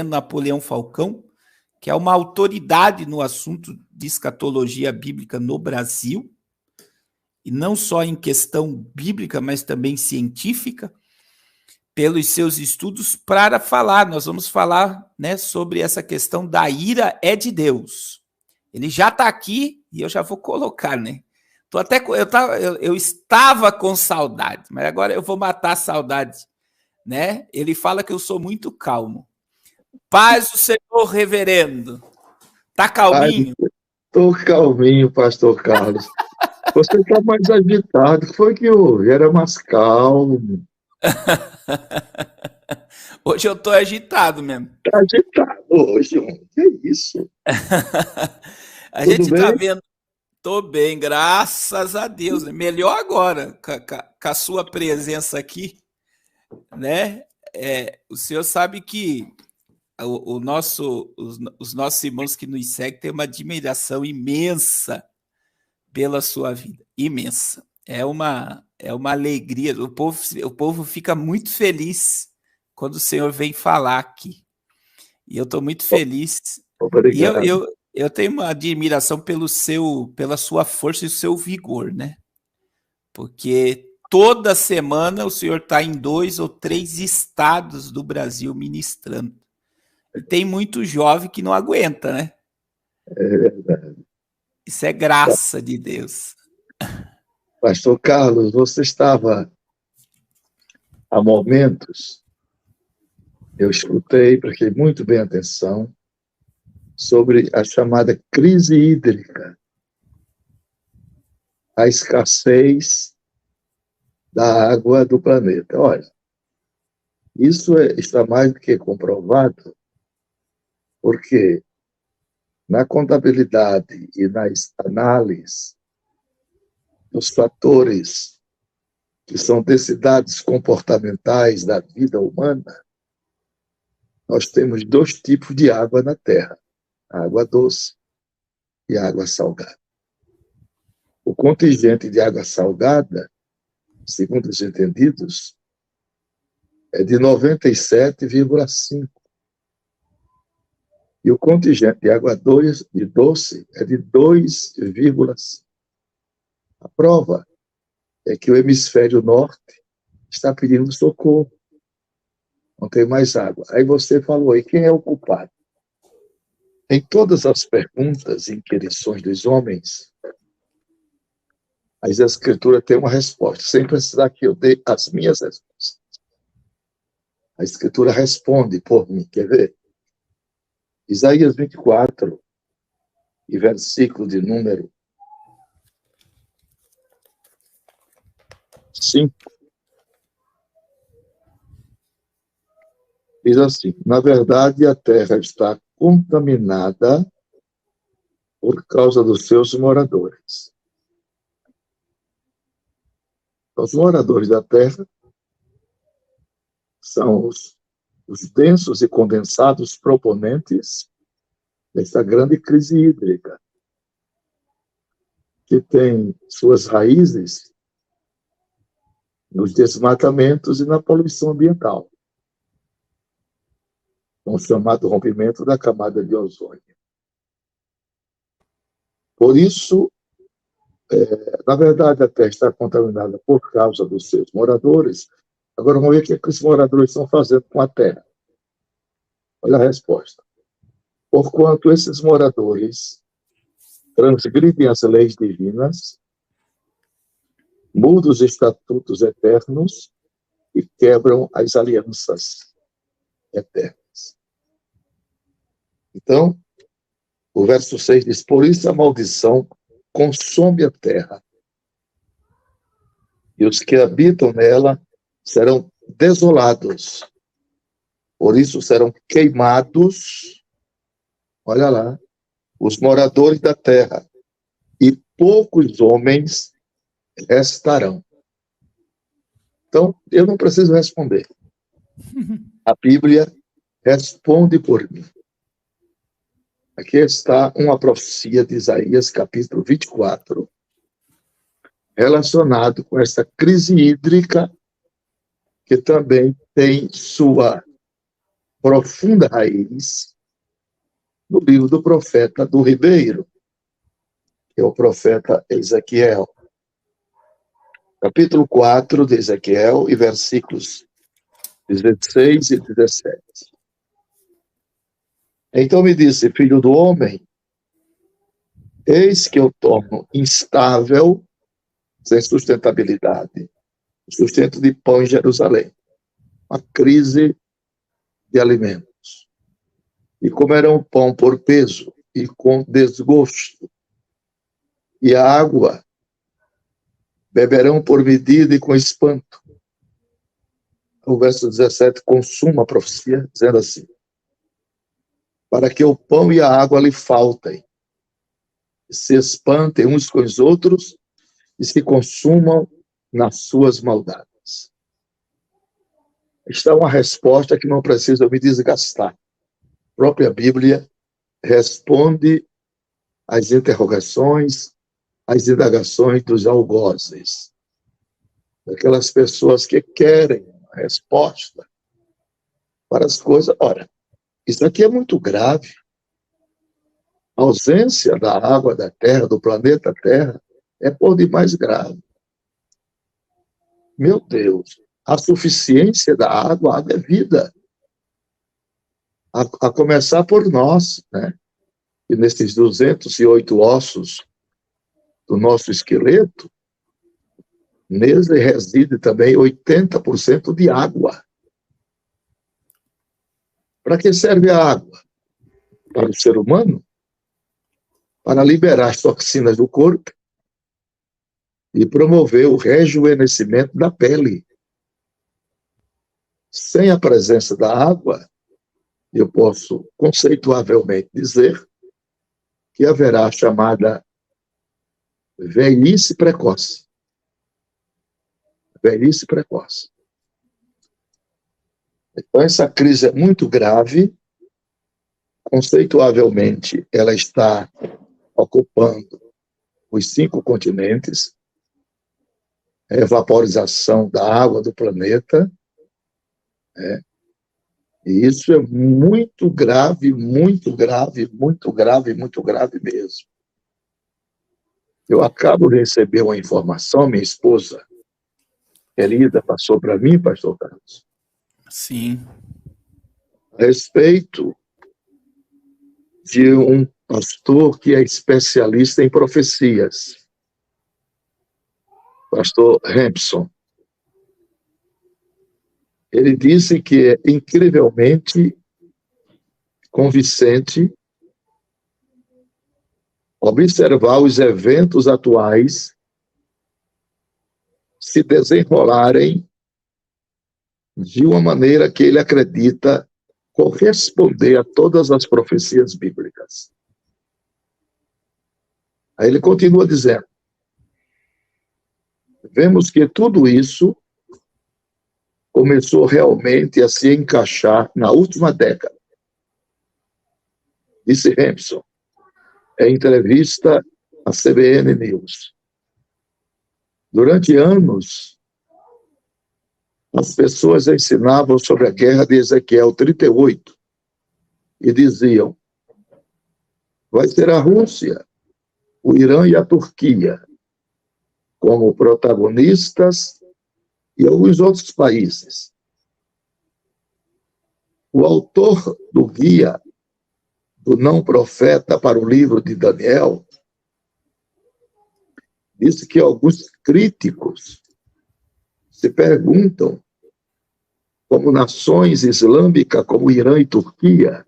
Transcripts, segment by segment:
Napoleão Falcão, que é uma autoridade no assunto de escatologia bíblica no Brasil, e não só em questão bíblica, mas também científica, pelos seus estudos, para falar. Nós vamos falar, né, sobre essa questão da ira é de Deus. Ele já está aqui e eu já vou colocar, né? Eu estava com saudade, mas agora eu vou matar a saudade, né? Ele fala que eu sou muito calmo. Paz do Senhor, reverendo. Tá calminho? Estou calminho, pastor Carlos. Você está mais agitado. O que foi que houve? Era mais calmo. Hoje eu tô agitado mesmo. Está agitado hoje, mano. Que isso? A Tudo gente bem? tá vendo. Tô bem, graças a Deus. Né? Melhor agora, com a sua presença aqui, né? O senhor sabe que os nossos irmãos que nos seguem têm uma admiração imensa pela sua vida. Imensa. É uma alegria. O povo fica muito feliz quando o senhor vem falar aqui. E eu estou muito feliz. Obrigado. E eu tenho uma admiração pela sua força e o seu vigor, né? Porque toda semana o senhor está em 2 ou 3 estados do Brasil ministrando. E tem muito jovem que não aguenta, né? É verdade. Isso é graça de Deus. Pastor Carlos, você estava há momentos, eu escutei, prestei muito bem atenção, sobre a chamada crise hídrica, a escassez da água do planeta. Olha, isso está mais do que comprovado, porque na contabilidade e nas análises dos fatores que são densidades comportamentais da vida humana, nós temos 2 tipos de água na Terra, a água doce e a água salgada. O contingente de água salgada, segundo os entendidos, é de 97,5. E o contingente de água doce é de 2,5. A prova é que o hemisfério norte está pedindo socorro. Não tem mais água. Aí você falou aí, quem é o culpado? Em todas as perguntas e inquirições dos homens, a Escritura tem uma resposta, sem precisar que eu dê as minhas respostas. A Escritura responde por mim, quer ver? Isaías 24, e versículo de número 5, diz assim: na verdade, a terra está contaminada por causa dos seus moradores. Os moradores da terra são os densos e condensados proponentes dessa grande crise hídrica, que tem suas raízes nos desmatamentos e na poluição ambiental, com o chamado rompimento da camada de ozônio. Por isso, na verdade, a Terra está contaminada por causa dos seus moradores. Agora vamos ver o que esses moradores estão fazendo com a Terra. Olha a resposta. Porquanto esses moradores transgridem as leis divinas, mudam os estatutos eternos e quebram as alianças eternas. Então, o verso 6 diz: por isso a maldição consome a terra, e os que habitam nela serão desolados. Por isso serão queimados, olha lá, os moradores da terra, e poucos homens restarão. Então, eu não preciso responder. A Bíblia responde por mim. Aqui está uma profecia de Isaías, capítulo 24, relacionado com essa crise hídrica, que também tem sua profunda raiz no livro do profeta do Ribeiro, que é o profeta Ezequiel. Capítulo 4 de Ezequiel e versículos 16 e 17. Então me disse, filho do homem, eis que eu torno instável, sem sustentabilidade, o sustento de pão em Jerusalém, uma crise de alimentos. E comerão pão por peso e com desgosto, e a água beberão por medida e com espanto. O verso 17 consuma a profecia, dizendo assim, para que o pão e a água lhe faltem, se espantem uns com os outros e se consumam nas suas maldades. Esta é uma resposta que não precisa me desgastar. A própria Bíblia responde às interrogações, às indagações dos algozes, daquelas pessoas que querem a resposta para as coisas. Ora, isso aqui é muito grave. A ausência da água da Terra, do planeta Terra, é por demais grave. Meu Deus, a suficiência da água, a água é vida. A começar por nós, né? E nesses 208 ossos do nosso esqueleto, nele reside também 80% de água. Para que serve a água? Para o ser humano? Para liberar as toxinas do corpo e promover o rejuvenescimento da pele. Sem a presença da água, eu posso conceituavelmente dizer que haverá a chamada velhice precoce. Velhice precoce. Então, essa crise é muito grave. Conceituavelmente, ela está ocupando os 5 continentes, a evaporização da água do planeta, né? E isso é muito grave, muito grave, muito grave, muito grave mesmo. Eu acabo de receber uma informação, minha esposa querida passou para mim, pastor Carlos. Sim. A respeito de um pastor que é especialista em profecias, pastor Hampson. Ele disse que é incrivelmente convincente observar os eventos atuais se desenrolarem de uma maneira que ele acredita corresponder a todas as profecias bíblicas. Aí ele continua dizendo, vemos que tudo isso começou realmente a se encaixar na última década. Disse Hampson, em entrevista à CBN News. Durante anos, as pessoas ensinavam sobre a guerra de Ezequiel 38 e diziam, vai ser a Rússia, o Irã e a Turquia como protagonistas e alguns outros países. O autor do guia do não profeta para o livro de Daniel disse que alguns críticos se perguntam como nações islâmicas como Irã e Turquia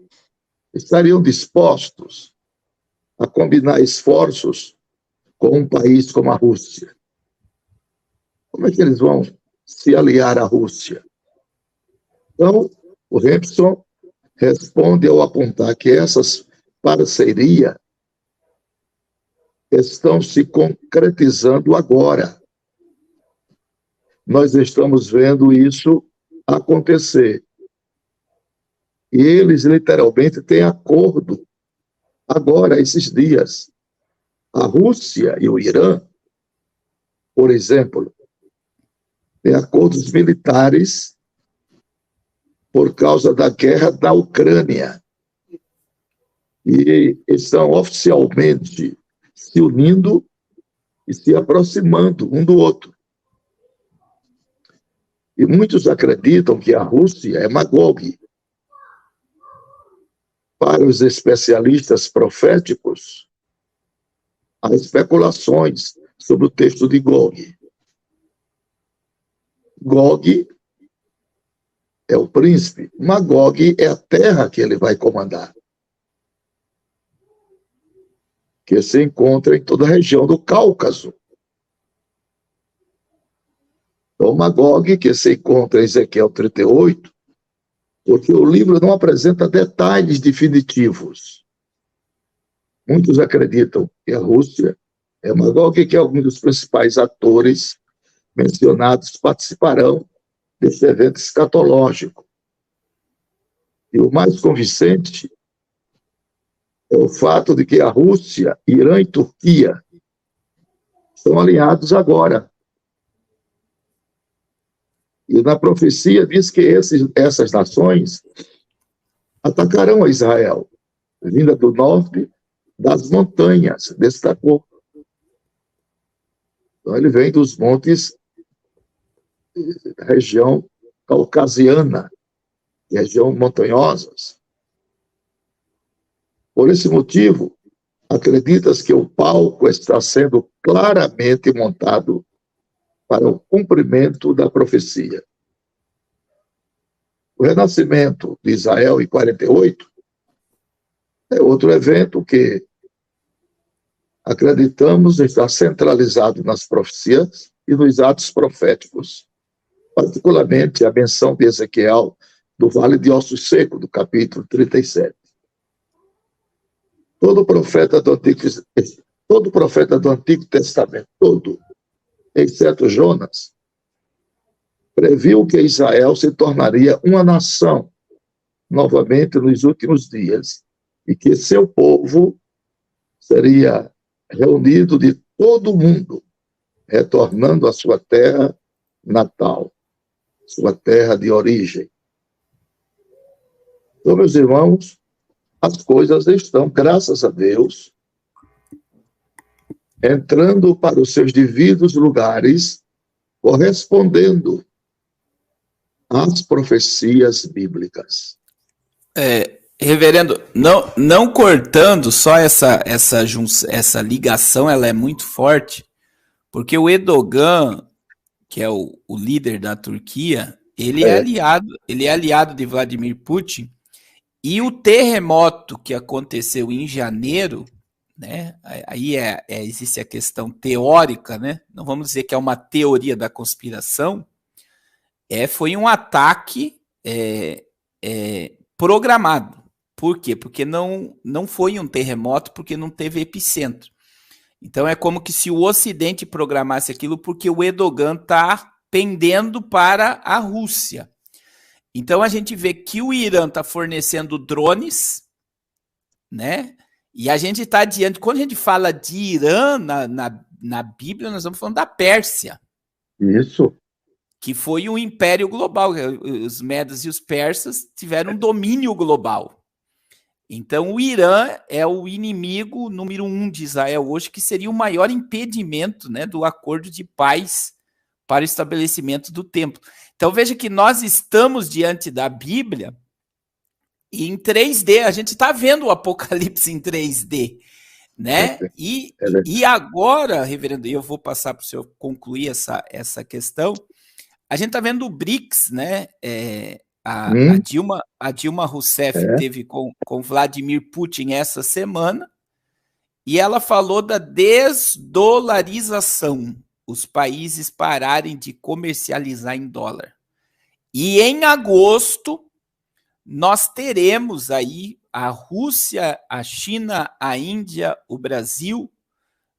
estariam dispostos a combinar esforços com um país como a Rússia. Como é que eles vão se aliar à Rússia? Então, o Hampson responde ao apontar que essas parcerias estão se concretizando agora. Nós estamos vendo isso acontecer. E eles, literalmente, têm acordo agora, esses dias. A Rússia e o Irã, por exemplo, têm acordos militares por causa da guerra da Ucrânia. E estão oficialmente se unindo e se aproximando um do outro. E muitos acreditam que a Rússia é Magog. Para os especialistas proféticos, há especulações sobre o texto de Gog. Gog é o príncipe, Magog é a terra que ele vai comandar, que se encontra em toda a região do Cáucaso. Então, Magog, que se encontra em Ezequiel 38, porque o livro não apresenta detalhes definitivos. Muitos acreditam que a Rússia é Magog, que alguns dos principais atores mencionados participarão desse evento escatológico. E o mais convincente é o fato de que a Rússia, Irã e Turquia estão alinhados agora. E na profecia diz que essas nações atacarão a Israel, vinda do norte, das montanhas, destacou. Então ele vem dos montes, região caucasiana, região montanhosas. Por esse motivo, acreditas que o palco está sendo claramente montado para o cumprimento da profecia. O renascimento de Israel em 48 é outro evento que acreditamos estar centralizado nas profecias e nos atos proféticos, particularmente a menção de Ezequiel do Vale de Ossos Secos, do capítulo 37. Todo profeta do Antigo Testamento, todo, exceto Jonas, previu que Israel se tornaria uma nação novamente nos últimos dias e que seu povo seria reunido de todo o mundo, retornando à sua terra natal, sua terra de origem. Então, meus irmãos, as coisas estão, graças a Deus, entrando para os seus devidos lugares, correspondendo às profecias bíblicas. Reverendo, não cortando só essa ligação, ela é muito forte, porque o Erdogan, que é o líder da Turquia, ele é aliado de Vladimir Putin, e o terremoto que aconteceu em janeiro, né? Aí existe a questão teórica, né? Não vamos dizer que é uma teoria da conspiração, foi um ataque programado. Por quê? Porque não foi um terremoto, porque não teve epicentro. Então é como que se o Ocidente programasse aquilo, porque o Erdogan está pendendo para a Rússia. Então a gente vê que o Irã está fornecendo drones, né? E a gente está adiante. Quando a gente fala de Irã na Bíblia, nós estamos falando da Pérsia. Isso. Que foi um império global. Os medos e os persas tiveram um domínio global. Então o Irã é o inimigo número 1 de Israel hoje, que seria o maior impedimento, né, do acordo de paz para o estabelecimento do templo. Então veja que nós estamos diante da Bíblia e em 3D, a gente está vendo o Apocalipse em 3D, né? E agora, reverendo, eu vou passar para o senhor concluir essa questão. A gente está vendo o BRICS, né? A Dilma Rousseff teve com Vladimir Putin essa semana e ela falou da desdolarização, os países pararem de comercializar em dólar. E em agosto nós teremos aí a Rússia, a China, a Índia, o Brasil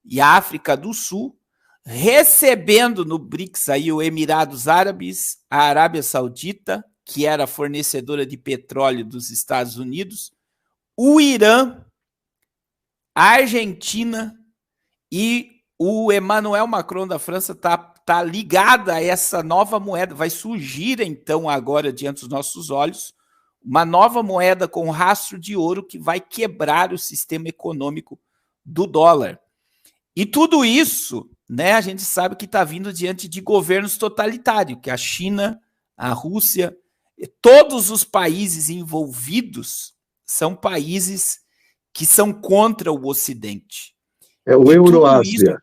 e a África do Sul recebendo no BRICS aí o Emirados Árabes, a Arábia Saudita, que era fornecedora de petróleo dos Estados Unidos, o Irã, a Argentina e o Emmanuel Macron da França está tá ligada a essa nova moeda. Vai surgir, então, agora, diante dos nossos olhos, uma nova moeda com rastro de ouro que vai quebrar o sistema econômico do dólar. E tudo isso, né, a gente sabe que está vindo diante de governos totalitários, que a China, a Rússia, todos os países envolvidos são países que são contra o Ocidente. É o Euroásia.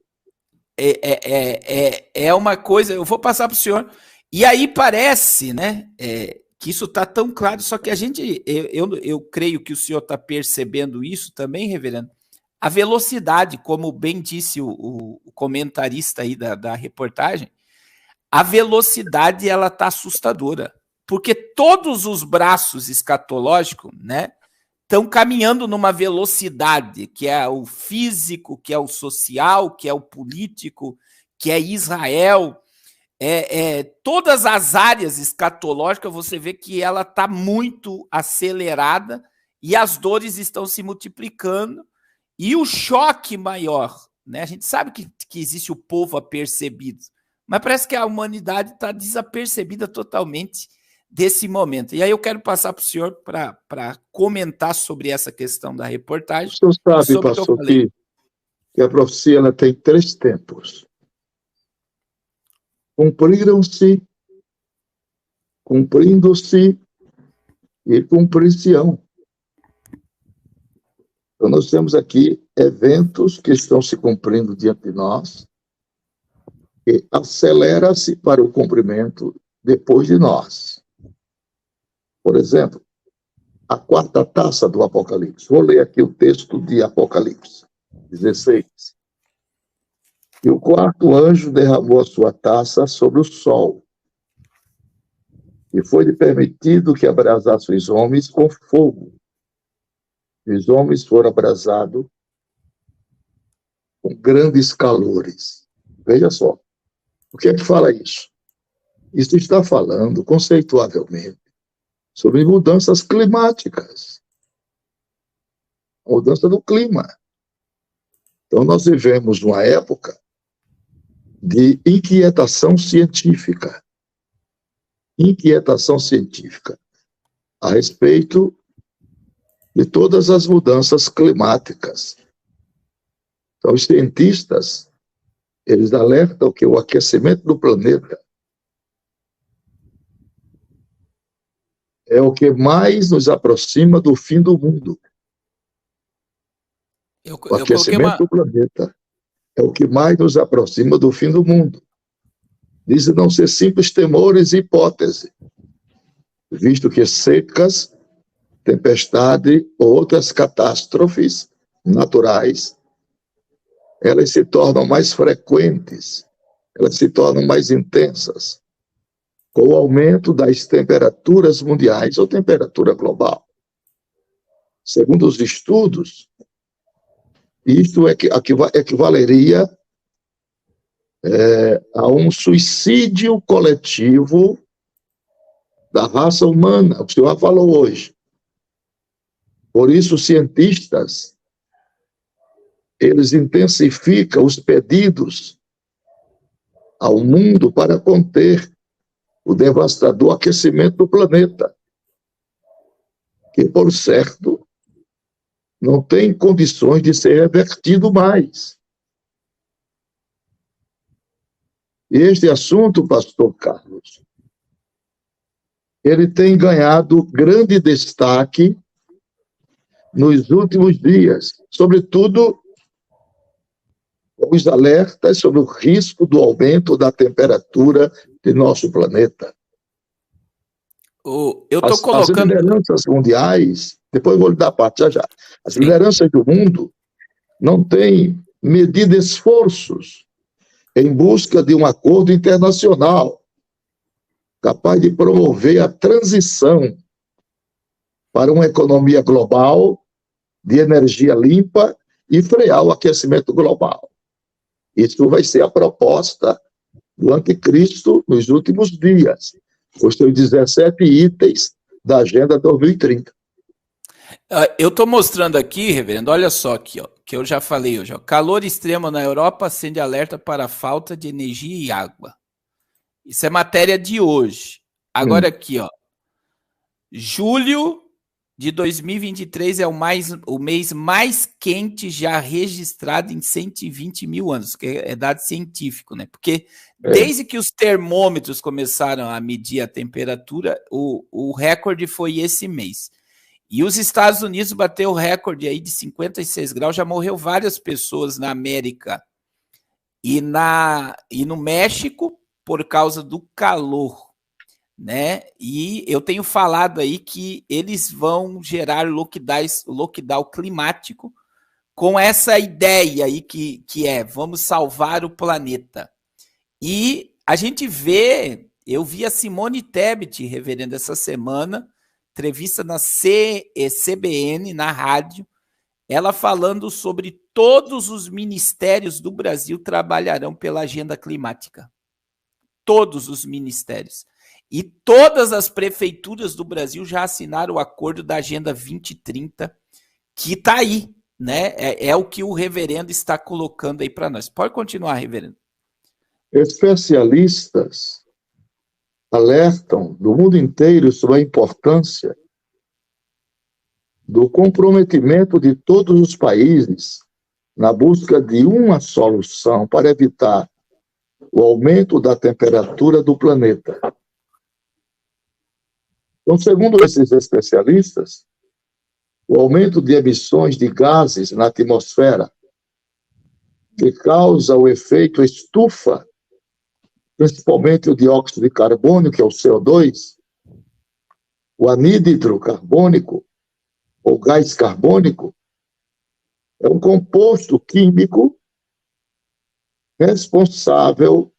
É uma coisa, eu vou passar para o senhor, e aí parece, né, que isso está tão claro, só que a gente, eu creio que o senhor está percebendo isso também, reverendo, a velocidade, como bem disse o comentarista aí da reportagem, a velocidade ela está assustadora, porque todos os braços escatológicos, né, estão caminhando numa velocidade, que é o físico, que é o social, que é o político, que é Israel. Todas as áreas escatológicas, você vê que ela está muito acelerada e as dores estão se multiplicando. E o choque maior, né? A gente sabe que existe o povo apercebido, mas parece que a humanidade está desapercebida totalmente desse momento. E aí eu quero passar para o senhor para comentar sobre essa questão da reportagem. O senhor sabe, pastor, que a profecia ela tem 3 tempos. Cumpriram-se, cumprindo-se e cumprir-se-ão. Então nós temos aqui eventos que estão se cumprindo diante de nós e acelera-se para o cumprimento depois de nós. Por exemplo, a 4ª taça do Apocalipse. Vou ler aqui o texto de Apocalipse 16. E o 4º anjo derramou a sua taça sobre o sol, e foi-lhe permitido que abrasasse os homens com fogo. E os homens foram abrasados com grandes calores. Veja só. O que é que fala isso? Isso está falando, conceituavelmente, sobre mudanças climáticas. A mudança do clima. Então, nós vivemos uma época de inquietação científica. Inquietação científica a respeito de todas as mudanças climáticas. Então, os cientistas, eles alertam que o aquecimento do planeta é o que mais nos aproxima do fim do mundo. O aquecimento do planeta é o que mais nos aproxima do fim do mundo. Dizem não ser simples temores e hipótese, visto que secas, tempestade ou outras catástrofes naturais, elas se tornam mais frequentes, elas se tornam mais intensas, com o aumento das temperaturas mundiais ou temperatura global. Segundo os estudos, isto equivaleria a um suicídio coletivo da raça humana, o que o senhor falou hoje. Por isso, os cientistas, eles intensificam os pedidos ao mundo para conter o devastador aquecimento do planeta, que, por certo, não tem condições de ser revertido mais. E este assunto, pastor Carlos, ele tem ganhado grande destaque nos últimos dias, sobretudo os alertas sobre o risco do aumento da temperatura de nosso planeta. Eu estou colocando... As lideranças mundiais, depois eu vou lhe dar parte já. As lideranças do mundo não têm medido esforços em busca de um acordo internacional capaz de promover a transição para uma economia global de energia limpa e frear o aquecimento global. Isso vai ser a proposta do anticristo nos últimos dias, os seus 17 itens da Agenda 2030. Eu estou mostrando aqui, reverendo, olha só aqui, ó, que eu já falei hoje. Ó, calor extremo na Europa acende alerta para falta de energia e água. Isso é matéria de hoje. Agora aqui, ó, julho de 2023 é o mês mais quente já registrado em 120 mil anos, que é dado científico, né? Porque desde que os termômetros começaram a medir a temperatura, o recorde foi esse mês. E os Estados Unidos bateu o recorde aí de 56 graus, já morreu várias pessoas na América e no México por causa do calor, né? E eu tenho falado aí que eles vão gerar lockdown climático com essa ideia aí que é vamos salvar o planeta. E a gente vê, eu vi a Simone Tebet, reverendo, essa semana, entrevista na CBN, na rádio, ela falando sobre todos os ministérios do Brasil trabalharão pela agenda climática. Todos os ministérios. E todas as prefeituras do Brasil já assinaram o acordo da Agenda 2030, que está aí, né? É o que o reverendo está colocando aí para nós. Pode continuar, reverendo. Especialistas alertam do mundo inteiro sobre a importância do comprometimento de todos os países na busca de uma solução para evitar o aumento da temperatura do planeta. Então, segundo esses especialistas, o aumento de emissões de gases na atmosfera, que causa o efeito estufa, principalmente o dióxido de carbono, que é o CO2, o anidro carbônico, ou gás carbônico, é um composto químico responsável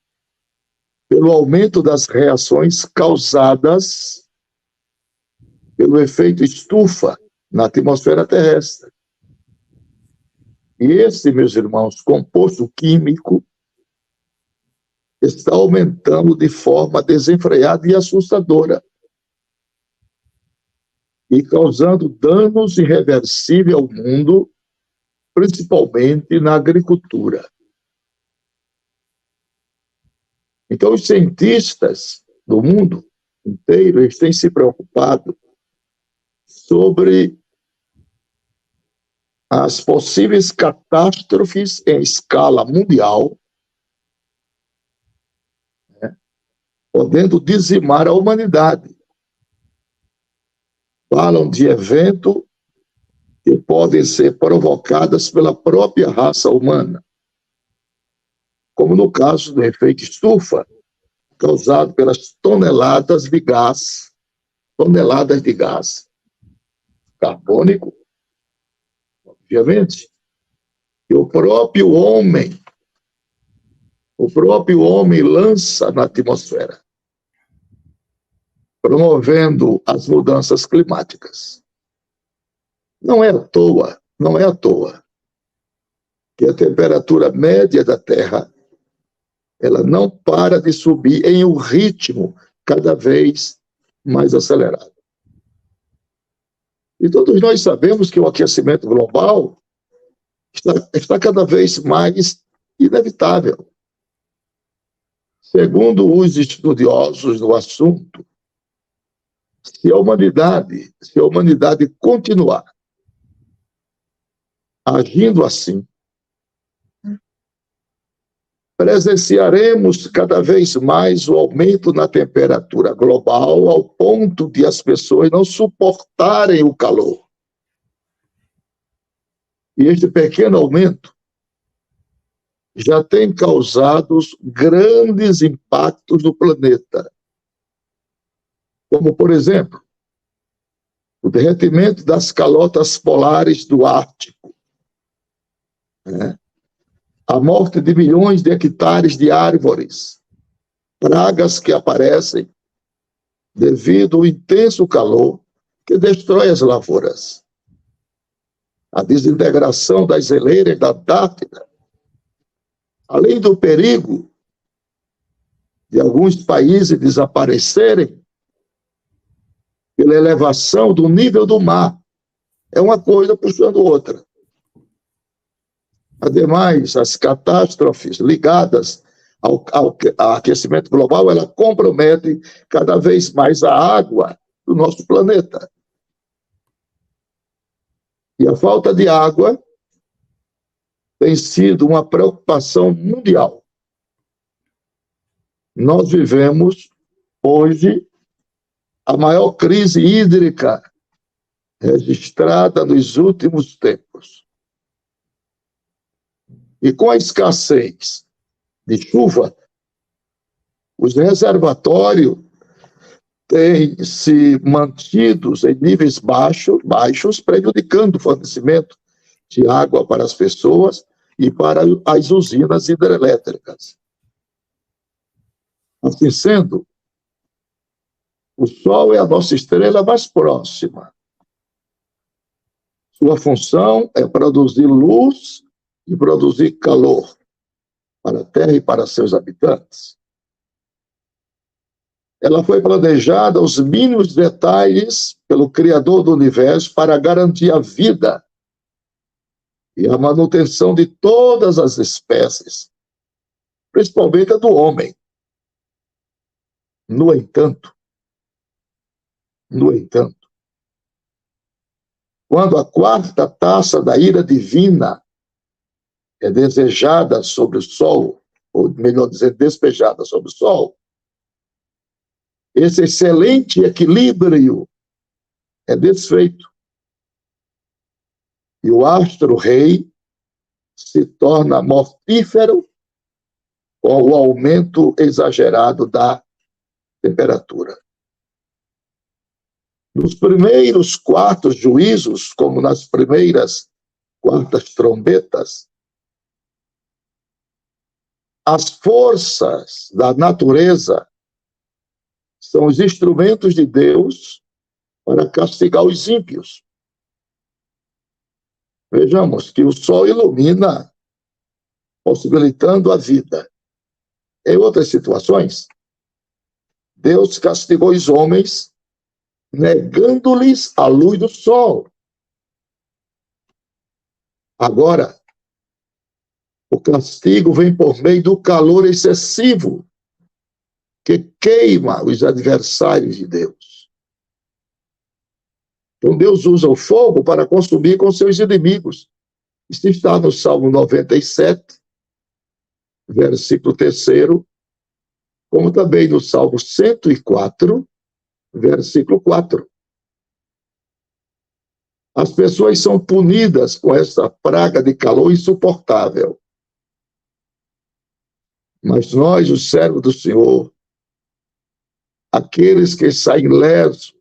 pelo aumento das reações causadas pelo efeito estufa na atmosfera terrestre. E esse, meus irmãos, composto químico está aumentando de forma desenfreada e assustadora e causando danos irreversíveis ao mundo, principalmente na agricultura. Então, os cientistas do mundo inteiro eles têm se preocupado sobre as possíveis catástrofes em escala mundial, né, podendo dizimar a humanidade. Falam de eventos que podem ser provocados pela própria raça humana, como no caso do efeito estufa, causado pelas toneladas de gás carbônico, obviamente, que o próprio homem lança na atmosfera, promovendo as mudanças climáticas. Não é à toa que a temperatura média da Terra ela não para de subir em um ritmo cada vez mais acelerado. E todos nós sabemos que o aquecimento global está cada vez mais inevitável. Segundo os estudiosos do assunto, se a humanidade continuar agindo assim, presenciaremos cada vez mais o aumento na temperatura global ao ponto de as pessoas não suportarem o calor. E este pequeno aumento já tem causado grandes impactos no planeta, como, por exemplo, o derretimento das calotas polares do Ártico, né? A morte de milhões de hectares de árvores, pragas que aparecem devido ao intenso calor que destrói as lavouras, a desintegração das geleiras da Antártida, além do perigo de alguns países desaparecerem pela elevação do nível do mar É uma coisa puxando outra. Ademais, as catástrofes ligadas ao aquecimento global, ela compromete cada vez mais a água do nosso planeta. E a falta de água tem sido uma preocupação mundial. Nós vivemos, hoje, a maior crise hídrica registrada nos últimos tempos. E com a escassez de chuva, os reservatórios têm se mantido em níveis baixos, prejudicando o fornecimento de água para as pessoas e para as usinas hidrelétricas. Assim sendo, o Sol é a nossa estrela mais próxima. Sua função é produzir luz e produzir calor para a Terra e para seus habitantes. Ela foi planejada aos mínimos detalhes pelo Criador do Universo para garantir a vida e a manutenção de todas as espécies, principalmente a do homem. No entanto, quando a quarta taça da ira divina é desejada sobre o Sol, ou melhor dizendo, despejada sobre o Sol, esse excelente equilíbrio é desfeito. E o astro-rei se torna mortífero com o aumento exagerado da temperatura. Nos primeiros quartos juízos, como nas primeiras quartas trombetas, as forças da natureza são os instrumentos de Deus para castigar os ímpios. Vejamos que o Sol ilumina, possibilitando a vida. Em outras situações, Deus castigou os homens, negando-lhes a luz do Sol. Agora, o castigo vem por meio do calor excessivo, que queima os adversários de Deus. Então, Deus usa o fogo para consumir com seus inimigos. Isso está no Salmo 97, versículo 3º, como também no Salmo 104, versículo 4. As pessoas são punidas com essa praga de calor insuportável. Mas nós, os servos do Senhor, aqueles que saem lesos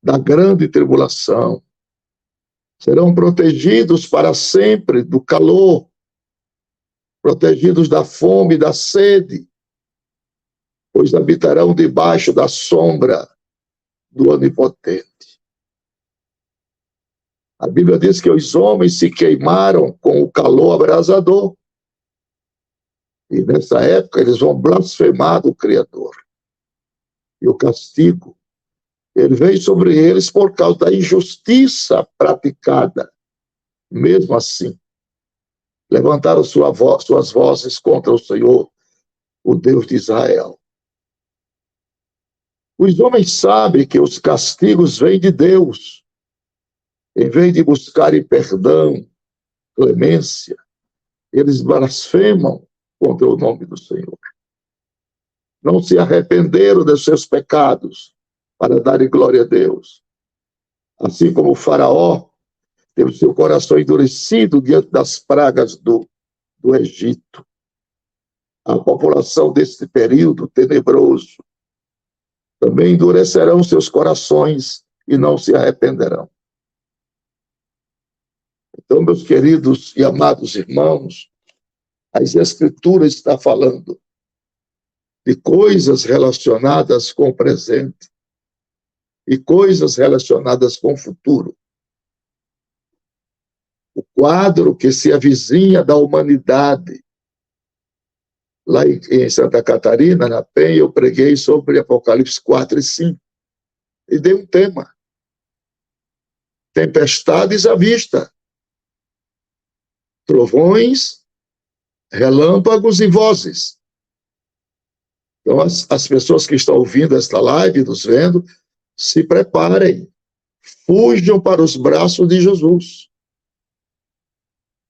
da grande tribulação, serão protegidos para sempre do calor, protegidos da fome e da sede, pois habitarão debaixo da sombra do Onipotente. A Bíblia diz que os homens se queimaram com o calor abrasador. E nessa época eles vão blasfemar do Criador. E o castigo, ele veio sobre eles por causa da injustiça praticada. Mesmo assim, levantaram suas vozes contra o Senhor, o Deus de Israel. Os homens sabem que os castigos vêm de Deus. Em vez de buscarem perdão, clemência, eles blasfemam contra o nome do Senhor. Não se arrependeram dos seus pecados para darem glória a Deus. Assim como o faraó teve seu coração endurecido diante das pragas do Egito. A população desse período tenebroso também endurecerão seus corações e não se arrependerão. Então, meus queridos e amados irmãos, as Escrituras estão falando de coisas relacionadas com o presente e coisas relacionadas com o futuro. O quadro que se avizinha da humanidade. Lá em Santa Catarina, na Penha, eu preguei sobre Apocalipse 4 e 5 e dei um tema. tempestades à vista, trovões, relâmpagos e vozes. Então, as pessoas que estão ouvindo esta live, nos vendo, se preparem, fujam para os braços de Jesus.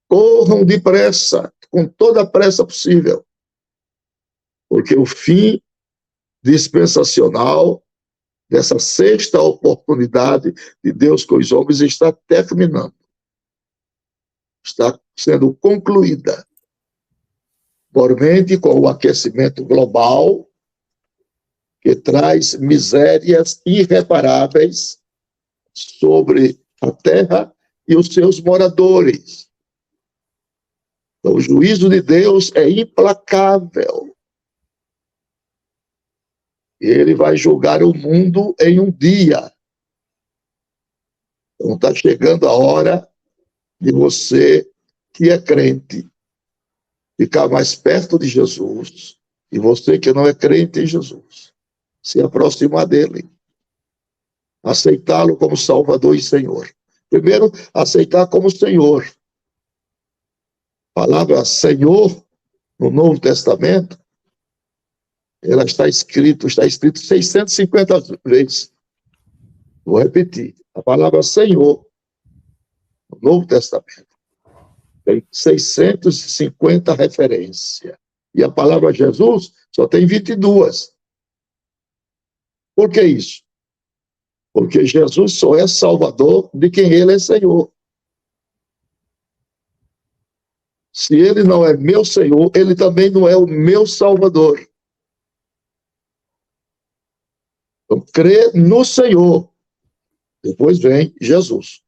Corram depressa, com toda a pressa possível, porque o fim dispensacional dessa sexta oportunidade de Deus com os homens está terminando. Está sendo concluída. Igualmente com o aquecimento global, que traz misérias irreparáveis sobre a terra e os seus moradores. Então, o juízo de Deus é implacável. Ele vai julgar o mundo em um dia. Então, está chegando a hora de você, que é crente, ficar mais perto de Jesus, e você que não é crente em Jesus, se aproximar dele, aceitá-lo como Salvador e Senhor. Primeiro, aceitar como Senhor. A palavra Senhor, no Novo Testamento, ela está escrito 650 vezes. Vou repetir. A palavra Senhor, no Novo Testamento, tem 650 referências. E a palavra Jesus só tem 22. Por que isso? Porque Jesus só é Salvador de quem ele é Senhor. Se ele não é meu Senhor, ele também não é o meu Salvador. Então, crê no Senhor. Depois vem Jesus.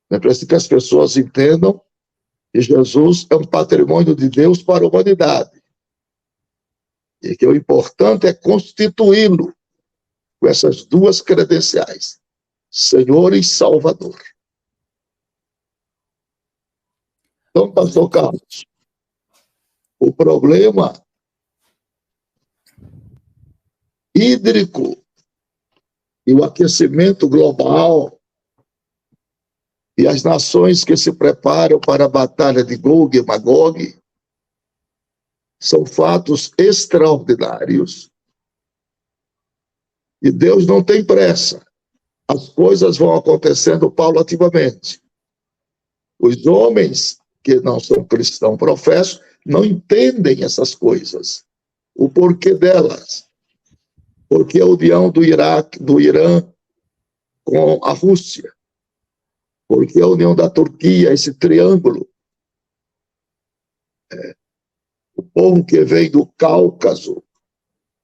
É preciso que as pessoas entendam que Jesus é um patrimônio de Deus para a humanidade. E que o importante é constituí-lo com essas duas credenciais, Senhor e Salvador. Então, pastor Carlos, o problema hídrico e o aquecimento global e as nações que se preparam para a batalha de Gog e Magog são fatos extraordinários. E Deus não tem pressa. As coisas vão acontecendo paulativamente. Os homens que não são cristãos professos não entendem essas coisas. O porquê delas. Porque a união do Iraque, do Irã com a Rússia. Porque a união da Turquia, esse triângulo. O povo que vem do Cáucaso,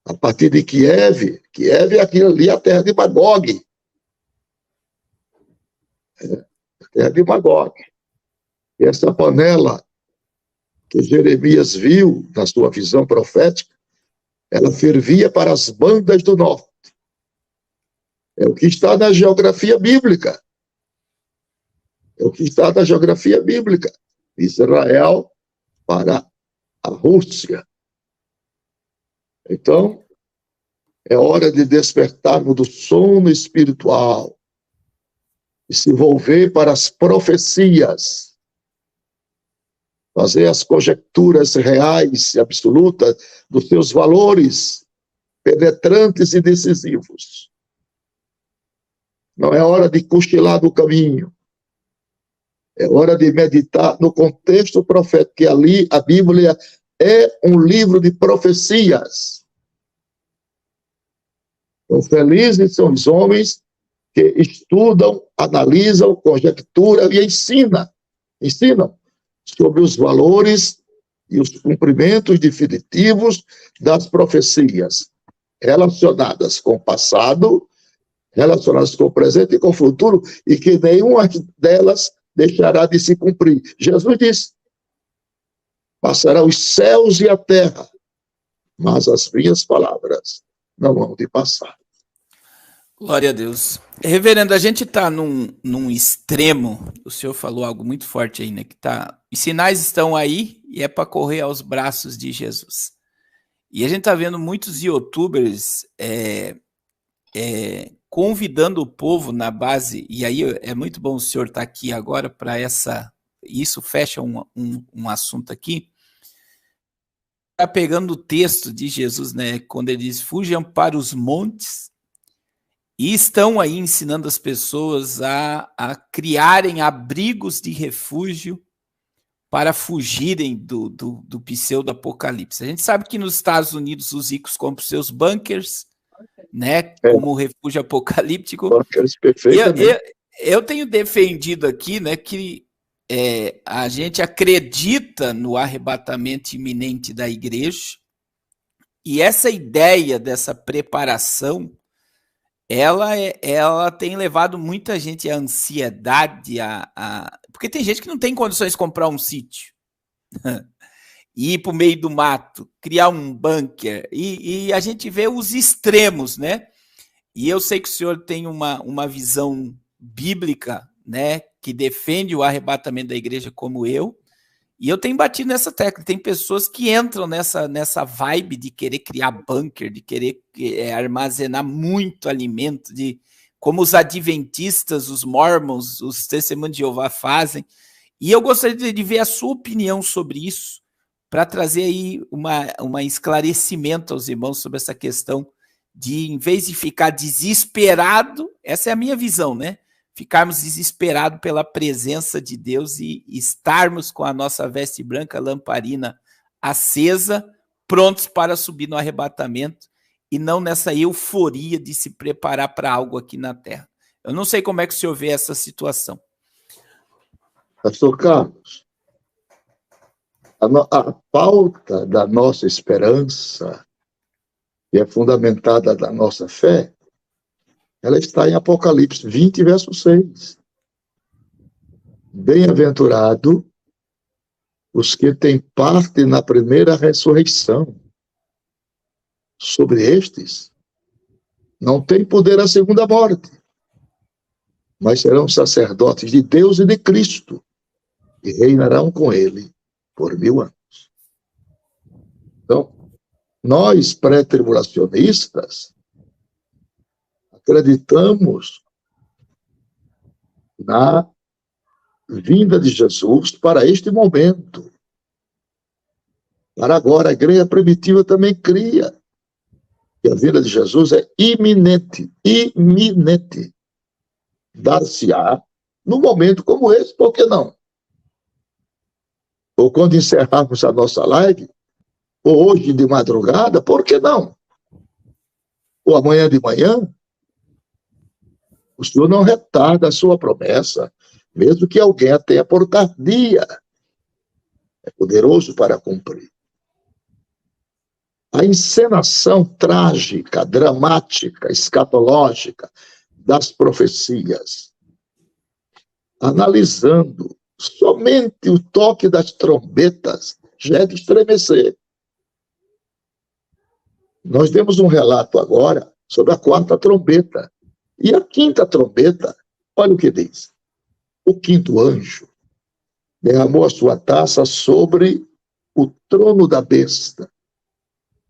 a partir de Kiev é aquilo ali, a terra de Magog. A terra de Magog. E essa panela que Jeremias viu na sua visão profética, ela fervia para as bandas do norte. É o que está na geografia bíblica. É o que está na geografia bíblica. Israel para a Rússia. Então, é hora de despertarmos do sono espiritual e se volver para as profecias, fazer as conjecturas reais e absolutas dos seus valores penetrantes e decisivos. Não é hora de cochilar no caminho. É hora de meditar no contexto profético, que ali a Bíblia é um livro de profecias. Então, felizes são os homens que estudam, analisam, conjecturam e ensinam sobre os valores e os cumprimentos definitivos das profecias relacionadas com o passado, relacionadas com o presente e com o futuro, e que nenhuma delas deixará de se cumprir. Jesus disse: passarão os céus e a terra, mas as minhas palavras não vão de passar. Glória a Deus. Reverendo, a gente está num extremo, o senhor falou algo muito forte aí, né? Que os sinais estão aí e é para correr aos braços de Jesus. E a gente está vendo muitos youtubers convidando o povo na base, e aí é muito bom o senhor estar aqui agora para isso fecha um assunto aqui, está pegando o texto de Jesus, né, quando ele diz, fujam para os montes, e estão aí ensinando as pessoas a criarem abrigos de refúgio para fugirem do pseudo-apocalipse. A gente sabe que nos Estados Unidos os ricos compram seus bunkers, né, como refúgio apocalíptico. Bunkers, perfeitamente. Eu tenho defendido aqui, né, que a gente acredita no arrebatamento iminente da igreja, e essa ideia dessa preparação, ela tem levado muita gente à ansiedade, porque tem gente que não tem condições de comprar um sítio, ir para o meio do mato, criar um bunker, e a gente vê os extremos, né? E eu sei que o senhor tem uma visão bíblica, né, que defende o arrebatamento da igreja como eu, e eu tenho batido nessa tecla. Tem pessoas que entram nessa vibe de querer criar bunker, de querer armazenar muito alimento, como os adventistas, os mormons, os testemunhos de Jeová fazem. E eu gostaria de ver a sua opinião sobre isso, para trazer aí um esclarecimento aos irmãos sobre essa questão de, em vez de ficar desesperado, essa é a minha visão, né? Ficarmos desesperados pela presença de Deus e estarmos com a nossa veste branca, lamparina acesa, prontos para subir no arrebatamento, e não nessa euforia de se preparar para algo aqui na Terra. Eu não sei como é que o senhor vê essa situação. Pastor Carlos, a pauta da nossa esperança, que é fundamentada na nossa fé, ela está em Apocalipse 20, verso 6. Bem-aventurado os que têm parte na primeira ressurreição. Sobre estes, não tem poder a segunda morte, mas serão sacerdotes de Deus e de Cristo, e reinarão com ele por 1000 anos. Então, nós, pré-tribulacionistas, acreditamos na vinda de Jesus para este momento. Para agora, a igreja primitiva também cria que a vinda de Jesus é iminente, iminente. Dar-se-á num momento como esse, por que não? Ou quando encerrarmos a nossa live, ou hoje de madrugada, por que não? Ou amanhã de manhã. O Senhor não retarda a sua promessa, mesmo que alguém a tenha por tardia. É poderoso para cumprir. A encenação trágica, dramática, escatológica das profecias, analisando somente o toque das trombetas, já é de estremecer. Nós temos um relato agora sobre a 4ª trombeta. E a 5ª trombeta, olha o que diz. O 5º anjo derramou a sua taça sobre o trono da besta.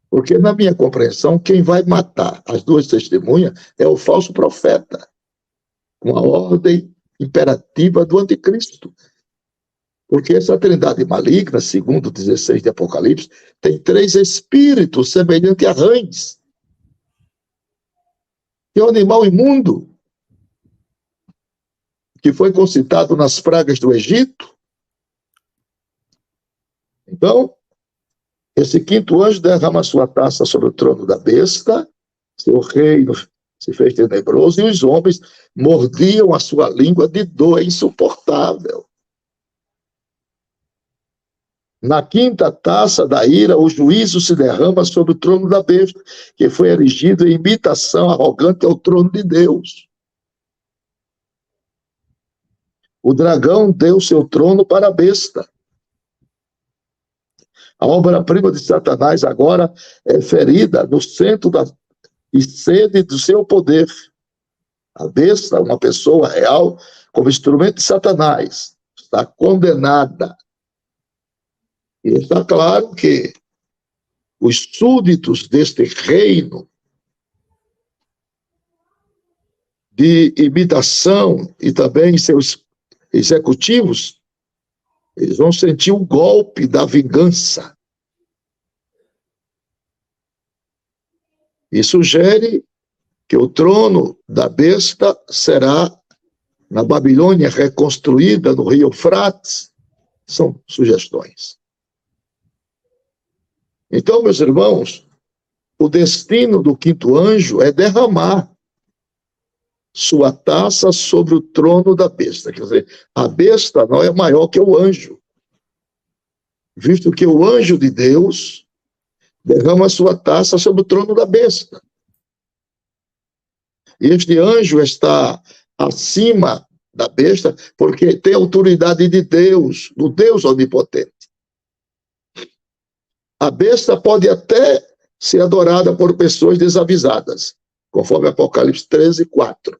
Porque, na minha compreensão, quem vai matar as 2 testemunhas é o falso profeta, com a ordem imperativa do anticristo. Porque essa trindade maligna, segundo 16 de Apocalipse, tem 3 espíritos semelhantes a rãs. Que é um animal imundo, que foi concitado nas pragas do Egito. Então, esse 5º anjo derrama sua taça sobre o trono da besta, seu reino se fez tenebroso, e os homens mordiam a sua língua de dor insuportável. Na 5ª taça da ira, o juízo se derrama sobre o trono da besta, que foi erigido em imitação arrogante ao trono de Deus. O dragão deu seu trono para a besta. A obra-prima de Satanás agora é ferida no centro e sede do seu poder. A besta, uma pessoa real, como instrumento de Satanás, está condenada. E está claro que os súditos deste reino de imitação e também seus executivos, eles vão sentir o golpe da vingança. E sugere que o trono da besta será na Babilônia reconstruída no rio Eufrates. São sugestões. Então, meus irmãos, o destino do quinto anjo é derramar sua taça sobre o trono da besta. Quer dizer, a besta não é maior que o anjo, visto que o anjo de Deus derrama sua taça sobre o trono da besta. Este anjo está acima da besta porque tem autoridade de Deus, do Deus onipotente. A besta pode até ser adorada por pessoas desavisadas, conforme Apocalipse 13, 4.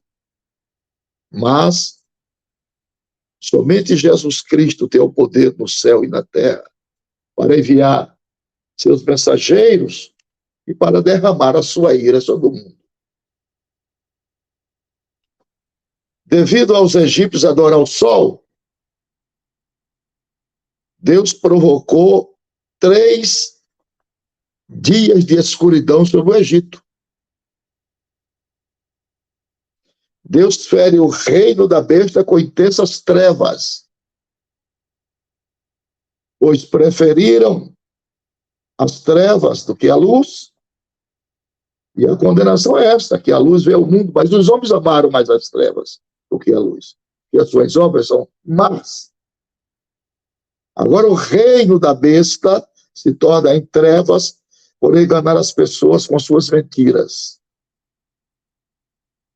Mas somente Jesus Cristo tem o poder no céu e na terra para enviar seus mensageiros e para derramar a sua ira sobre o mundo. Devido aos egípcios adorar o sol, Deus provocou 3 dias de escuridão sobre o Egito. Deus fere o reino da besta com intensas trevas, pois preferiram as trevas do que a luz, e a condenação é esta, que a luz veio ao mundo, mas os homens amaram mais as trevas do que a luz, e as suas obras são más. Agora o reino da besta se torna em trevas por enganar as pessoas com suas mentiras.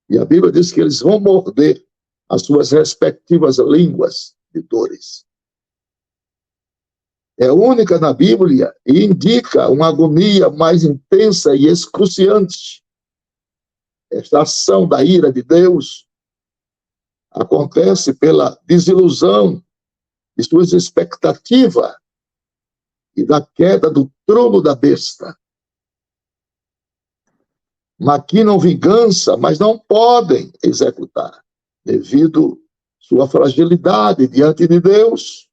E a Bíblia diz que eles vão morder as suas respectivas línguas de dores. É única na Bíblia e indica uma agonia mais intensa e excruciante. Esta ação da ira de Deus acontece pela desilusão de suas expectativas e da queda do trono da besta. Maquinam vingança, mas não podem executar, devido sua fragilidade diante de Deus.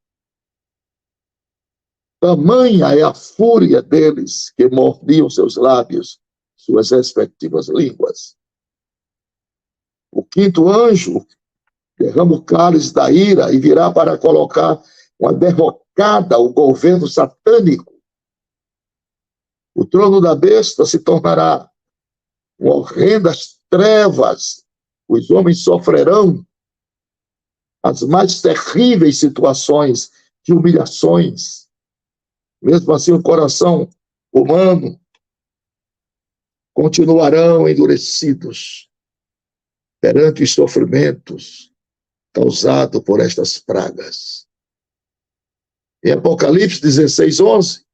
Tamanha é a fúria deles que mordiam seus lábios, suas respectivas línguas. O quinto anjo derrama o cálice da ira e virá para colocar uma derrocada ao governo satânico. O trono da besta se tornará horrendas trevas, os homens sofrerão as mais terríveis situações de humilhações. Mesmo assim, o coração humano continuarão endurecidos perante os sofrimentos causados por estas pragas. Em Apocalipse 16, 11,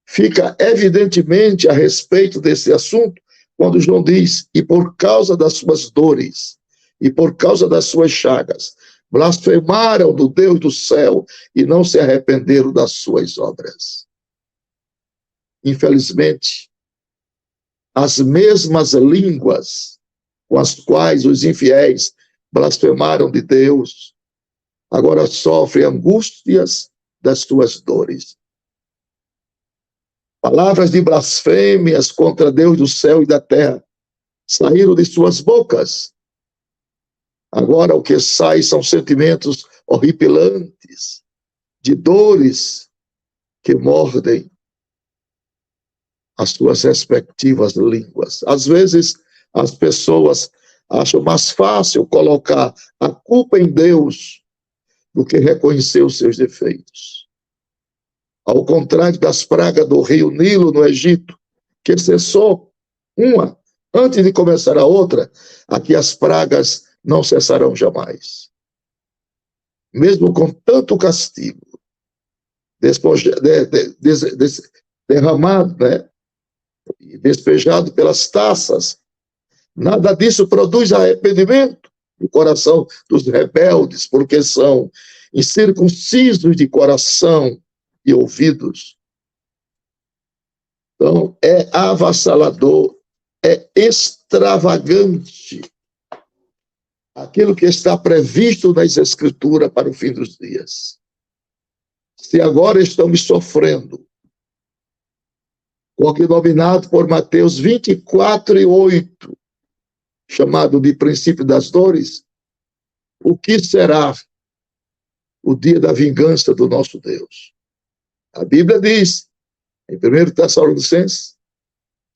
fica evidentemente a respeito desse assunto, quando João diz, e por causa das suas dores, e por causa das suas chagas, blasfemaram do Deus do céu e não se arrependeram das suas obras. Infelizmente, as mesmas línguas com as quais os infiéis blasfemaram de Deus, agora sofrem angústias das suas dores. Palavras de blasfêmias contra Deus do céu e da terra saíram de suas bocas. Agora o que sai são sentimentos horripilantes, de dores que mordem as suas respectivas línguas. Às vezes, as pessoas acham mais fácil colocar a culpa em Deus do que reconhecer os seus defeitos. Ao contrário das pragas do rio Nilo no Egito, que cessou uma antes de começar a outra, aqui as pragas não cessarão jamais. Mesmo com tanto castigo derramado, né, e despejado pelas taças, nada disso produz arrependimento no coração dos rebeldes, porque são incircuncisos de coração e ouvidos. Então, é avassalador, é extravagante aquilo que está previsto nas Escrituras para o fim dos dias. Se agora estamos sofrendo, com o que dominado por Mateus 24:8, chamado de princípio das dores, o que será o dia da vingança do nosso Deus? A Bíblia diz, em 1 Tessalonicenses,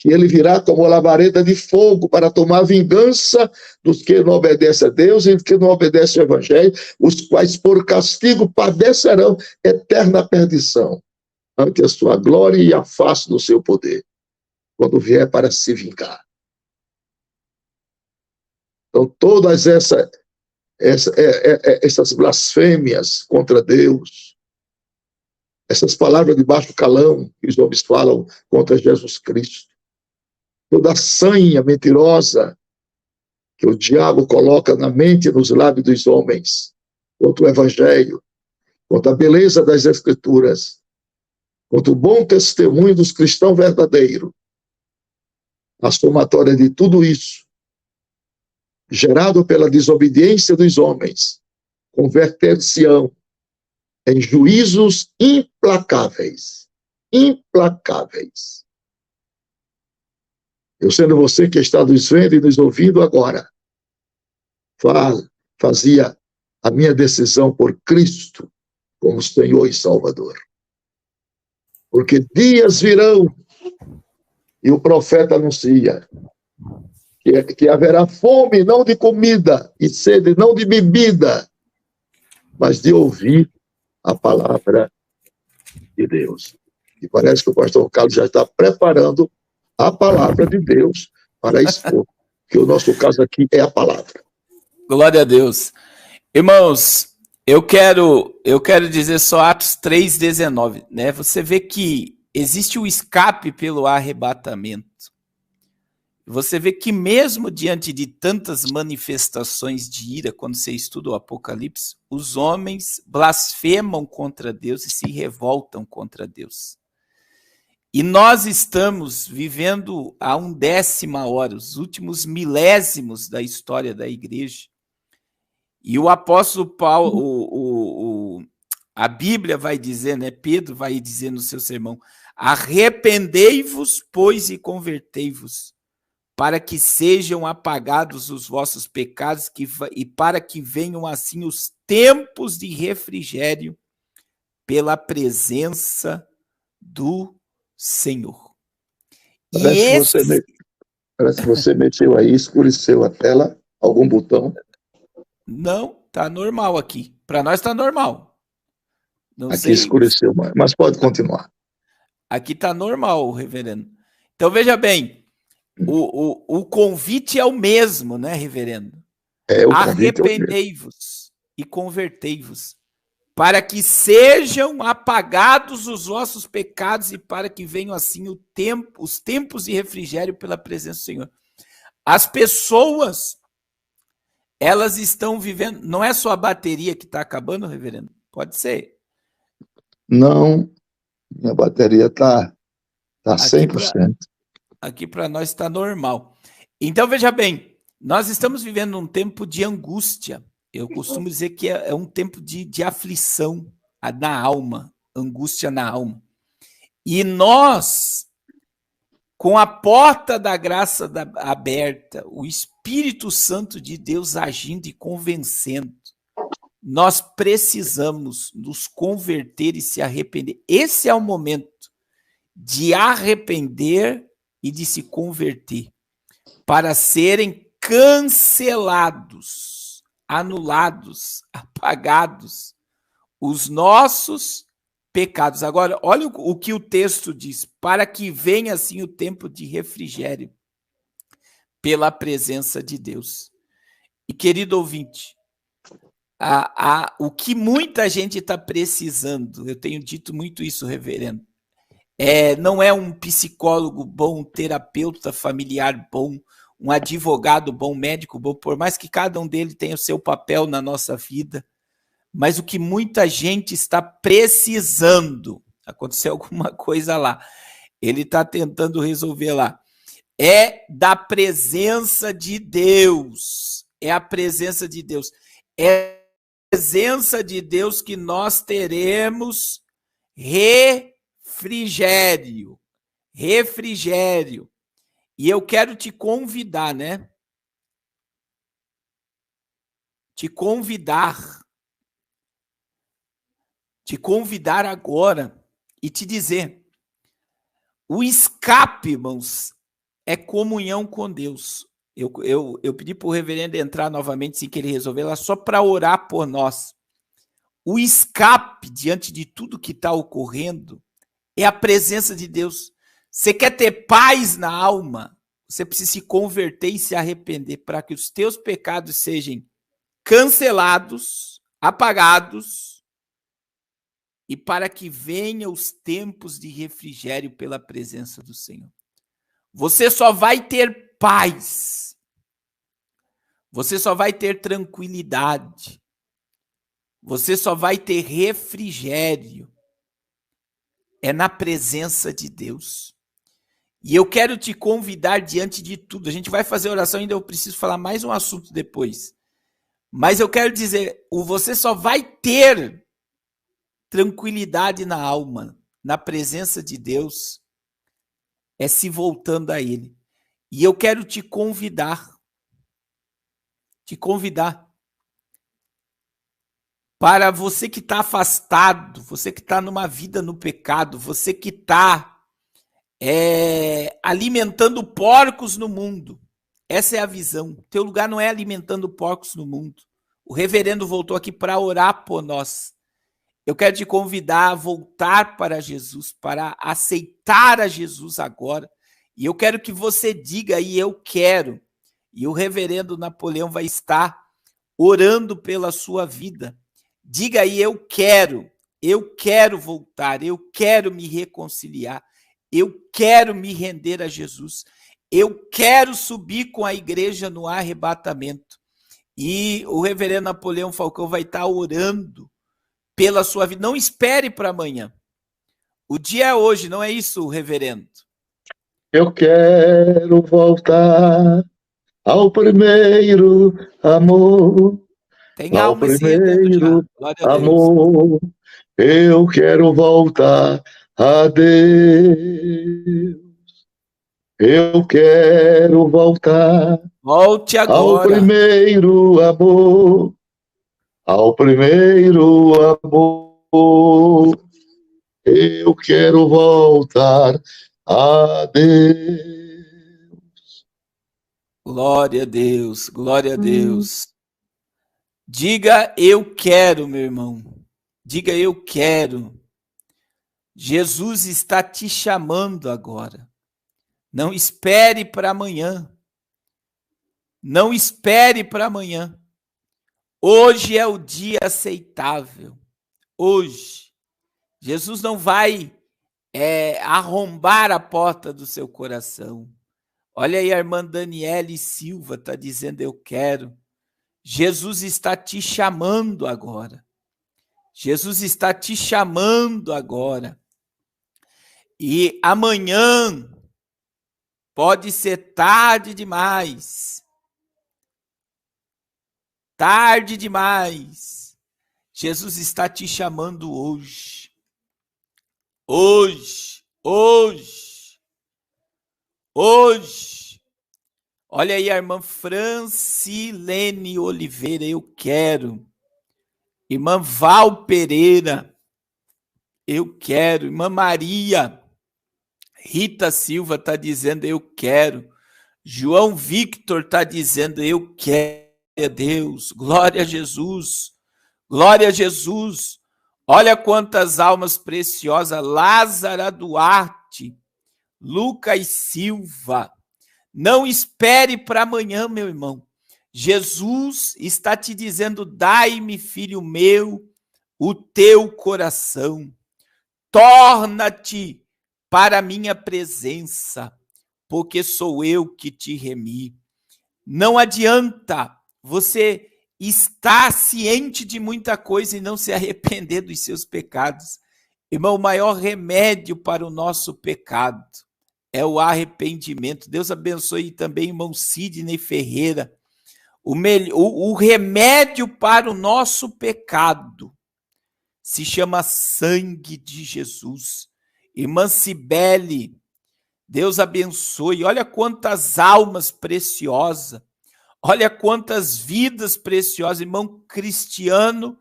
que ele virá como labareda de fogo para tomar vingança dos que não obedecem a Deus e dos que não obedecem ao Evangelho, os quais por castigo padecerão eterna perdição ante a sua glória e a face do seu poder, quando vier para se vingar. Então, todas essas blasfêmias contra Deus, essas palavras de baixo calão que os homens falam contra Jesus Cristo, toda a sanha mentirosa que o diabo coloca na mente e nos lábios dos homens, contra o Evangelho, contra a beleza das Escrituras, contra o bom testemunho dos cristãos verdadeiros, a somatória de tudo isso, gerado pela desobediência dos homens, converter-se-ão em juízos implacáveis. Implacáveis. Eu, sendo você que está nos vendo e nos ouvindo agora, fazia a minha decisão por Cristo como Senhor e Salvador. Porque dias virão, e o profeta anuncia, que haverá fome não de comida e sede não de bebida, mas de ouvir a palavra de Deus. E parece que o pastor Carlos já está preparando a palavra de Deus para expor, que o nosso caso aqui é a palavra. Glória a Deus. Irmãos, eu quero dizer só Atos 3:19, né? Você vê que existe o escape pelo arrebatamento. Você vê que mesmo diante de tantas manifestações de ira, quando você estuda o Apocalipse, os homens blasfemam contra Deus e se revoltam contra Deus. E nós estamos vivendo a 1/10 hora, os últimos milésimos da história da igreja. E o apóstolo Paulo, a Bíblia vai dizer, né? Pedro vai dizer no seu sermão: arrependei-vos, pois, e convertei-vos, para que sejam apagados os vossos pecados e para que venham assim os tempos de refrigério pela presença do Senhor. Parece que você mexeu aí, escureceu a tela, algum botão. Não, tá normal aqui. Para nós tá normal. Não aqui sei. Escureceu, mas pode continuar. Aqui tá normal, reverendo. Então veja bem, o convite é o mesmo, né, reverendo? Arrependei-vos e convertei-vos, para que sejam apagados os vossos pecados e para que venham assim os tempos de refrigério pela presença do Senhor. As pessoas, elas estão vivendo... Não é só a bateria que está acabando, reverendo? Pode ser. Não, minha bateria está 100%. Aqui para nós está normal. Então, veja bem, nós estamos vivendo um tempo de angústia. Eu costumo dizer que é um tempo de aflição na alma, angústia na alma. E nós, com a porta da graça aberta, o Espírito Santo de Deus agindo e convencendo, nós precisamos nos converter e se arrepender. Esse é o momento de arrepender e de se converter, para serem cancelados, anulados, apagados os nossos pecados. Agora, olha o que o texto diz: para que venha assim o tempo de refrigério pela presença de Deus. E, querido ouvinte, o que muita gente está precisando, eu tenho dito muito isso, reverendo, não é um psicólogo bom, um terapeuta familiar bom, um advogado bom, um médico bom, por mais que cada um deles tenha o seu papel na nossa vida, mas o que muita gente está precisando, aconteceu alguma coisa lá, ele está tentando resolver lá, é da presença de Deus, é a presença de Deus. É a presença de Deus que nós teremos refrigério. Refrigério. E eu quero te convidar, né? Te convidar agora e te dizer: o escape, irmãos, é comunhão com Deus. Eu pedi para o reverendo entrar novamente, sem que ele resolver, só para orar por nós. O escape diante de tudo que está ocorrendo é a presença de Deus. Você quer ter paz na alma? Você precisa se converter e se arrepender para que os teus pecados sejam cancelados, apagados, e para que venham os tempos de refrigério pela presença do Senhor. Você só vai ter paz, você só vai ter tranquilidade, você só vai ter refrigério, é na presença de Deus. E eu quero te convidar diante de tudo. A gente vai fazer oração, ainda eu preciso falar mais um assunto depois. Mas eu quero dizer, você só vai ter tranquilidade na alma, na presença de Deus, é se voltando a Ele. E eu quero te convidar para você que está afastado, você que está numa vida no pecado, você que está alimentando porcos no mundo. Essa é a visão. Teu lugar não é alimentando porcos no mundo. O reverendo voltou aqui para orar por nós. Eu quero te convidar a voltar para Jesus, para aceitar a Jesus agora. E eu quero que você diga aí, eu quero. E o reverendo Napoleão vai estar orando pela sua vida. Diga aí, eu quero voltar, eu quero me reconciliar, eu quero me render a Jesus, eu quero subir com a igreja no arrebatamento. E o reverendo Napoleão Falcão vai estar orando pela sua vida. Não espere para amanhã. O dia é hoje, não é isso, reverendo? Eu quero voltar ao primeiro amor. Tem alma primeiro amor. Eu quero voltar a Deus. Eu quero voltar. Volte agora. Ao primeiro amor. Ao primeiro amor. Eu quero voltar a Deus. Glória a Deus, glória a Deus. Diga, eu quero, meu irmão. Diga, eu quero. Jesus está te chamando agora. Não espere para amanhã. Não espere para amanhã. Hoje é o dia aceitável. Hoje. Jesus não vai arrombar a porta do seu coração. Olha aí, a irmã Daniele Silva está dizendo, eu quero. Jesus está te chamando agora. Jesus está te chamando agora. E amanhã pode ser tarde demais. Tarde demais. Jesus está te chamando hoje. Hoje. Olha aí a irmã Francilene Oliveira, eu quero. Irmã Val Pereira, eu quero. Irmã Maria Rita Silva está dizendo, eu quero. João Victor está dizendo, eu quero. Glória a Deus, glória a Jesus, glória a Jesus. Olha quantas almas preciosas. Lázara Duarte, Lucas Silva. Não espere para amanhã, meu irmão. Jesus está te dizendo, dai-me, filho meu, o teu coração. Torna-te para a minha presença, porque sou eu que te remi. Não adianta você estar ciente de muita coisa e não se arrepender dos seus pecados. Irmão, o maior remédio para o nosso pecado é o arrependimento. Deus abençoe também irmão Sidney Ferreira. O remédio para o nosso pecado se chama sangue de Jesus. Irmã Cibele, Deus abençoe. Olha quantas almas preciosas. Olha quantas vidas preciosas. Irmão Cristiano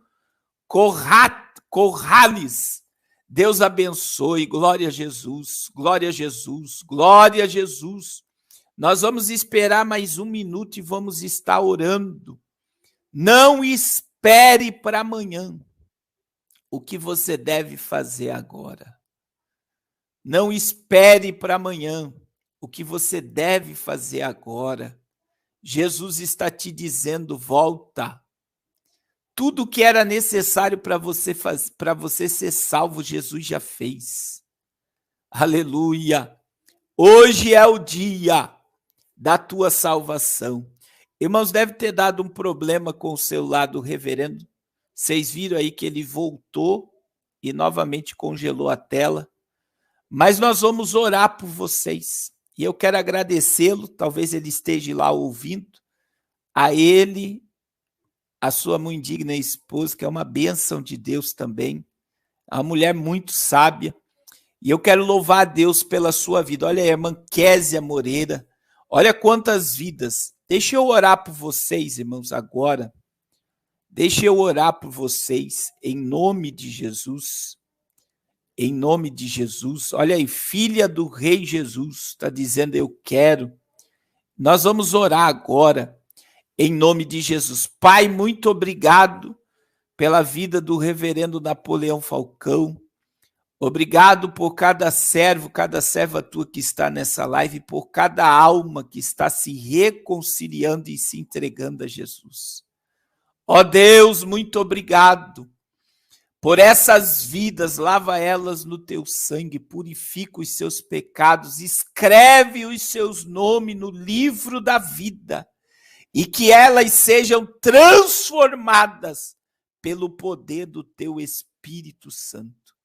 Corrales. Deus abençoe. Glória a Jesus. Glória a Jesus. Glória a Jesus. Nós vamos esperar mais 1 minuto e vamos estar orando. Não espere para amanhã o que você deve fazer agora. Não espere para amanhã o que você deve fazer agora. Jesus está te dizendo, volta. Tudo que era necessário para você ser salvo, Jesus já fez. Aleluia. Hoje é o dia da tua salvação. Irmãos, deve ter dado um problema com o celular do reverendo. Vocês viram aí que ele voltou e novamente congelou a tela. Mas nós vamos orar por vocês. E eu quero agradecê-lo, talvez ele esteja lá ouvindo, a ele, a sua muito digna esposa, que é uma bênção de Deus também, uma mulher muito sábia. E eu quero louvar a Deus pela sua vida. Olha a irmã Késia Moreira, olha quantas vidas. Deixa eu orar por vocês, irmãos, agora. Deixa eu orar por vocês, em nome de Jesus. Em nome de Jesus. Olha aí, filha do Rei Jesus, está dizendo, eu quero. Nós vamos orar agora, em nome de Jesus. Pai, muito obrigado pela vida do reverendo Napoleão Falcão. Obrigado por cada servo, cada serva tua que está nessa live, por cada alma que está se reconciliando e se entregando a Jesus. Ó Deus, muito obrigado por essas vidas, lava elas no teu sangue, purifica os seus pecados, escreve os seus nomes no livro da vida e que elas sejam transformadas pelo poder do teu Espírito Santo.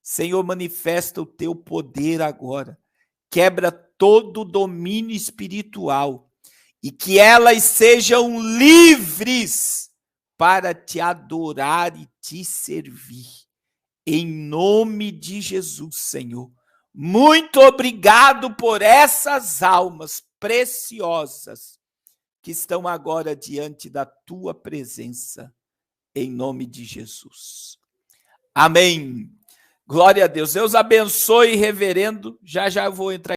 Senhor, manifesta o teu poder agora, quebra todo o domínio espiritual e que elas sejam livres para te adorar e te servir. Em nome de Jesus, Senhor. Muito obrigado por essas almas preciosas que estão agora diante da tua presença. Em nome de Jesus. Amém. Glória a Deus. Deus abençoe, reverendo. Já eu vou entrar